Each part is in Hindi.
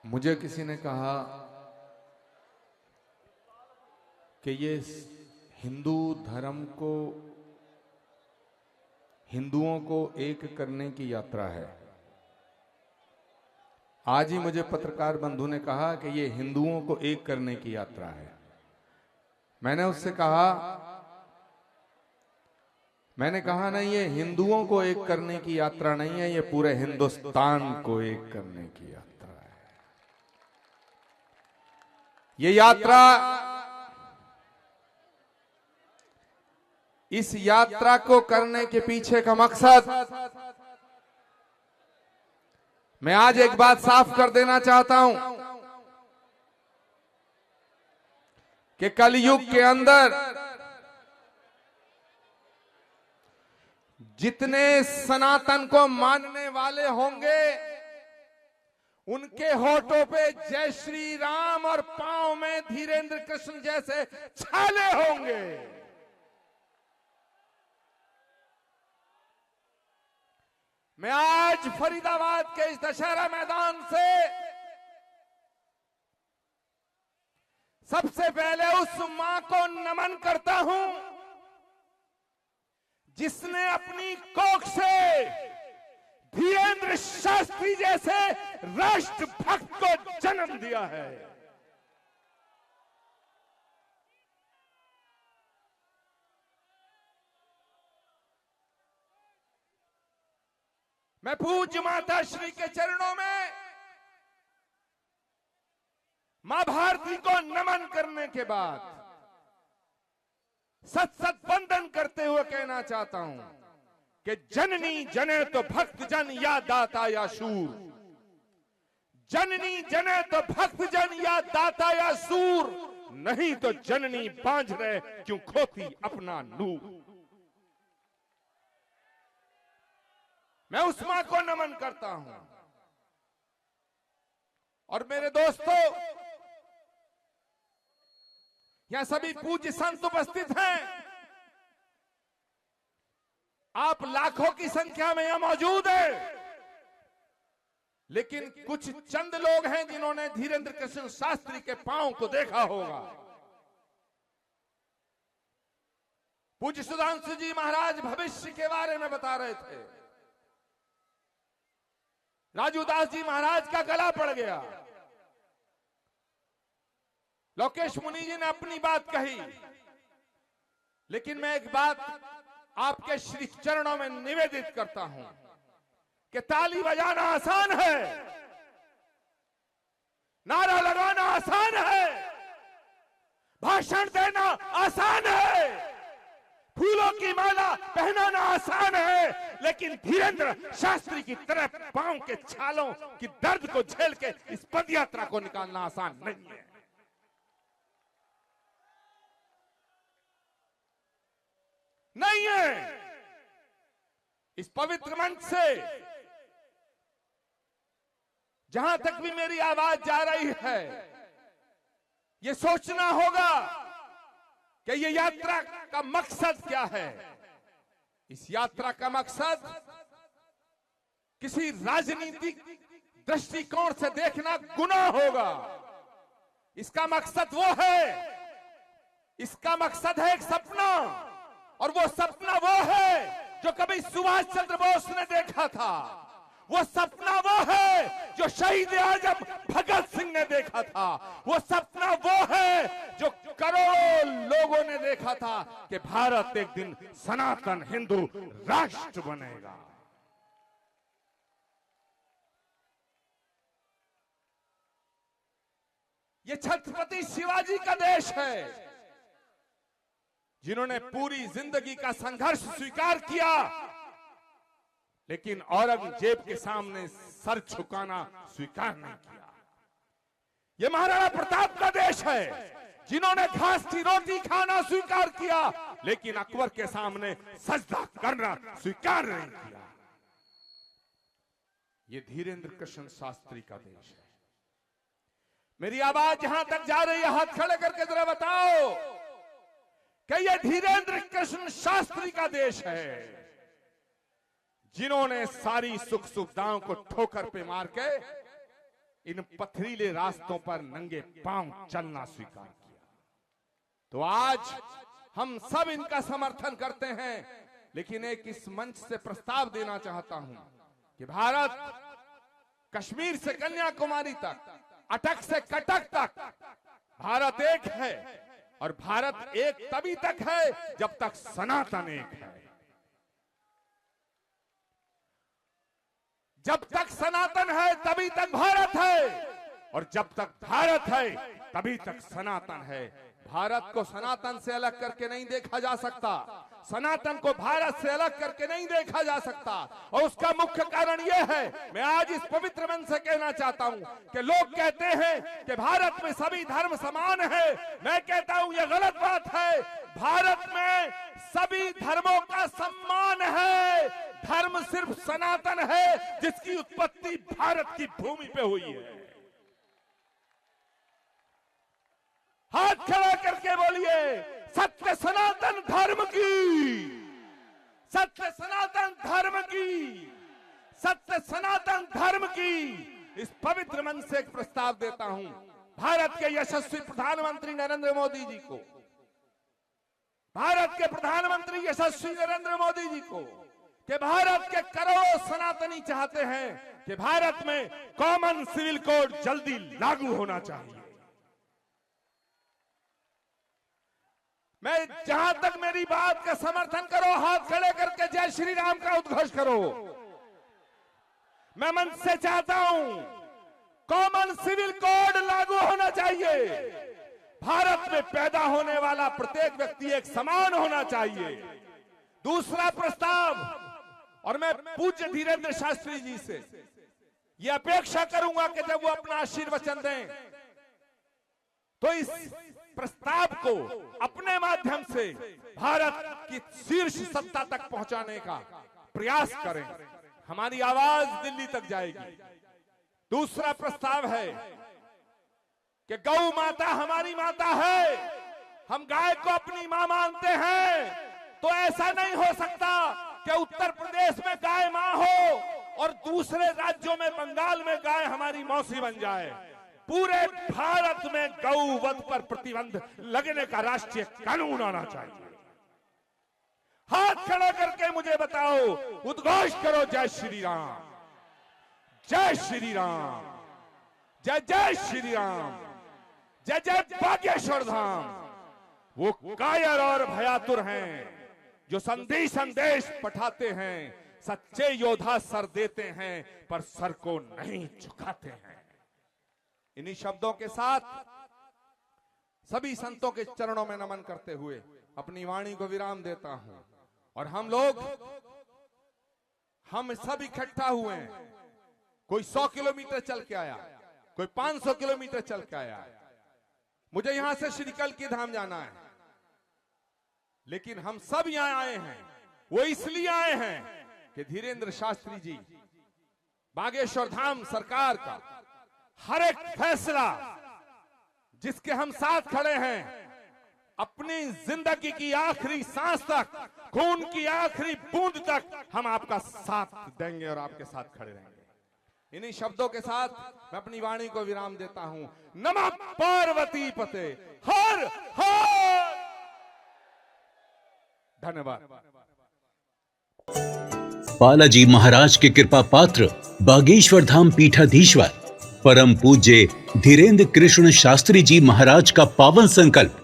मुझे किसी ने कहा कि ये हिंदू धर्म को, हिंदुओं को एक करने की यात्रा है। आज ही मुझे पत्रकार बंधु ने कहा कि ये हिंदुओं को एक करने की यात्रा है। मैंने उससे कहा नहीं, ये हिंदुओं को एक करने की यात्रा नहीं है, ये पूरे हिंदुस्तान को एक करने की यात्रा है। ये यात्रा, इस यात्रा को करने के पीछे का मकसद, मैं आज एक बात साफ कर देना चाहता हूं कि कलयुग के अंदर जितने सनातन को मानने वाले होंगे उनके होठों पे जय श्री राम और पांव में धीरेन्द्र कृष्ण जैसे छाले होंगे। मैं आज फरीदाबाद के इस दशहरा मैदान से सबसे पहले उस मां को नमन करता हूं जिसने अपनी कोख से धीरेन्द्र शास्त्री जैसे राष्ट्रभक्त को जन्म दिया है। मैं पूज्य माता श्री के चरणों में मां भारती को नमन करने के बाद सत सत वंदन करते हुए कहना चाहता हूं कि जननी जने तो भक्त जन या दाता या शूर, जननी जने तो भक्त जन या दाता या सूर, नहीं तो जननी बांझ रहे क्यों खोती अपना नूर। मैं उस मां को नमन करता हूं। और मेरे दोस्तों, यहां सभी पूज्य संत उपस्थित हैं। आप लाखों की संख्या में यहां मौजूद हैं, लेकिन कुछ चंद लोग हैं जिन्होंने धीरेन्द्र कृष्ण शास्त्री के पांव को देखा होगा। पूज्य सुधांशु जी महाराज भविष्य के बारे में बता रहे थे। राजू दास जी महाराज का गला पड़ गया। लोकेश मुनि जी ने अपनी बात कही, लेकिन मैं एक बात आपके श्री चरणों में निवेदित करता हूं कि ताली बजाना आसान है, नारा लगाना आसान है, भाषण देना आसान है, फूलों की माला पहनाना आसान है, लेकिन धीरेन्द्र शास्त्री की तरह पांव के छालों की दर्द को झेल के इस पदयात्रा को निकालना आसान नहीं है। नहीं है। इस पवित्र मंच से जहां तक भी मेरी आवाज जा रही है, यह सोचना होगा कि यह यात्रा का मकसद क्या है। इस यात्रा का मकसद किसी राजनीतिक दृष्टिकोण से देखना गुनाह होगा। इसका मकसद वो है, इसका मकसद है एक सपना, और वो सपना वो है जो कभी सुभाष चंद्र बोस ने देखा था। वो सपना वो है जो शहीद आजम भगत सिंह ने देखा था। वो सपना वो है जो करोड़ों लोगों ने देखा था कि भारत एक दिन सनातन हिंदू राष्ट्र बनेगा। ये छत्रपति शिवाजी का देश है, जिन्होंने पूरी जिंदगी का संघर्ष स्वीकार किया, लेकिन औरंगजेब के सामने सर झुकाना स्वीकार नहीं किया। यह महाराणा प्रताप का देश है, जिन्होंने घास की रोटी खाना स्वीकार किया, लेकिन अकबर के सामने सजदा करना स्वीकार नहीं किया। यह धीरेन्द्र कृष्ण शास्त्री का देश है। मेरी आवाज जहां तक जा रही है, हाथ खड़े करके जरा बताओ कि यह धीरेन्द्र कृष्ण शास्त्री का देश है, जिन्होंने सारी सुख सुविधाओं को ठोकर पे मार के इन पथरीले रास्तों पर नंगे पांव चलना स्वीकार किया। तो आज हम सब इनका समर्थन करते हैं, लेकिन एक इस मंच से प्रस्ताव देना चाहता हूं कि भारत कश्मीर से कन्याकुमारी तक, अटक से कटक तक, भारत एक है। और भारत एक तभी तक है जब तक सनातन एक है। जब तक सनातन है तभी तक भारत है, और जब तक भारत है तभी तक सनातन है। भारत को सनातन से अलग करके नहीं देखा जा सकता, सनातन को भारत से अलग करके नहीं देखा जा सकता। और उसका मुख्य कारण यह है, मैं आज इस पवित्र मंच से कहना चाहता हूं कि लोग कहते हैं कि भारत में सभी धर्म समान है। मैं कहता हूं यह गलत बात है। भारत में सभी धर्मों का सम्मान है। धर्म सिर्फ सनातन है जिसकी उत्पत्ति भारत की भूमि पे हुई है। हाथ खड़ा करके बोलिए, सत्य सनातन धर्म की, सत्य सनातन धर्म की, सत्य सनातन धर्म की। इस पवित्र मन से एक प्रस्ताव देता हूं भारत के यशस्वी प्रधानमंत्री नरेंद्र मोदी जी को, भारत के प्रधानमंत्री यशस्वी नरेंद्र मोदी जी को, कि भारत के करोड़ों सनातनी चाहते हैं कि भारत में कॉमन सिविल कोड जल्दी लागू होना चाहिए। मैं जहां तक मेरी बात का समर्थन करो, हाथ खड़े करके जय श्री राम का उद्घोष करो। मैं मन से चाहता हूं कॉमन सिविल कोड लागू होना चाहिए। भारत में पैदा होने वाला प्रत्येक व्यक्ति एक समान होना चाहिए। दूसरा प्रस्ताव, और मैं पूज्य धीरेंद्र शास्त्री जी से यह अपेक्षा करूंगा कि जब वो अपना आशीर्वचन दें तो इस प्रस्ताव को अपने माध्यम से भारत की शीर्ष सत्ता तक पहुंचाने का प्रयास करें। हमारी आवाज दिल्ली तक जाएगी। दूसरा प्रस्ताव है कि गौ माता हमारी माता है। हम गाय को अपनी मां मानते हैं, तो ऐसा नहीं हो सकता कि उत्तर प्रदेश में गाय मां हो और दूसरे राज्यों में, बंगाल में गाय हमारी मौसी बन जाए। पूरे भारत में गौवध पर प्रतिबंध लगने का राष्ट्रीय कानून आना चाहिए। हाथ खड़ा करके मुझे बताओ, उद्घोष करो जय श्री राम, जय श्री राम, जय जय श्री राम, जय जय बागेश्वर धाम। वो कायर और भयातुर हैं जो संदेश पठाते हैं। सच्चे योद्धा सर देते हैं पर सर को नहीं झुकाते हैं। इन्हीं शब्दों के साथ सभी संतों के चरणों में नमन करते हुए अपनी वाणी को विराम देता हूं। और हम सब इकट्ठा हुए हैं। कोई 100 किलोमीटर चल के आया, कोई 500 किलोमीटर चल के आया। मुझे यहां से श्री कल्की धाम जाना है, लेकिन हम सब यहां आए हैं, वो इसलिए आए हैं कि धीरेंद्र शास्त्री जी, बागेश्वर धाम सरकार का हर एक फैसला जिसके हम साथ खड़े हैं, अपनी जिंदगी की आखिरी सांस तक, खून की आखिरी बूंद तक हम आपका साथ देंगे और आपके साथ खड़े रहेंगे। इन्हीं शब्दों के साथ मैं अपनी वाणी को विराम देता हूं। नमः पार्वती पते, हर हर। धन्यवाद। बालाजी महाराज के कृपा पात्र बागेश्वर धाम पीठाधीश्वर परम पूज्य धीरेंद्र कृष्ण शास्त्री जी महाराज का पावन संकल्प।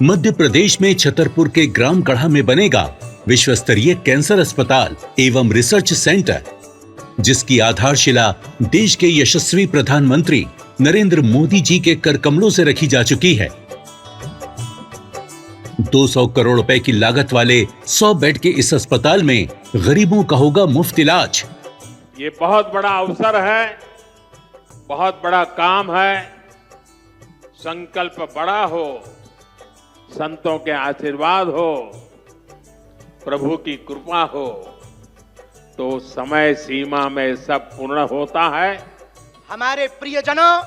मध्य प्रदेश में छतरपुर के ग्राम गढ़ा में बनेगा विश्व स्तरीय कैंसर अस्पताल एवं रिसर्च सेंटर, जिसकी आधारशिला देश के यशस्वी प्रधानमंत्री नरेंद्र मोदी जी के कर कमलों से रखी जा चुकी है। 200 करोड़ रुपए की लागत वाले 100 बेड के इस अस्पताल में गरीबों का होगा मुफ्त इलाज। ये बहुत बड़ा अवसर है, बहुत बड़ा काम है। संकल्प बड़ा हो, संतों के आशीर्वाद हो, प्रभु की कृपा हो, तो समय सीमा में सब पूर्ण होता है। हमारे प्रियजनों,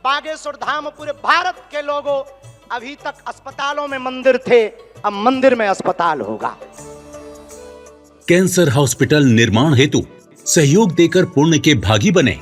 बागेश्वर धाम पूरे भारत के लोगों, अभी तक अस्पतालों में मंदिर थे, अब मंदिर में अस्पताल होगा। कैंसर हॉस्पिटल निर्माण हेतु सहयोग देकर पुण्य के भागी बने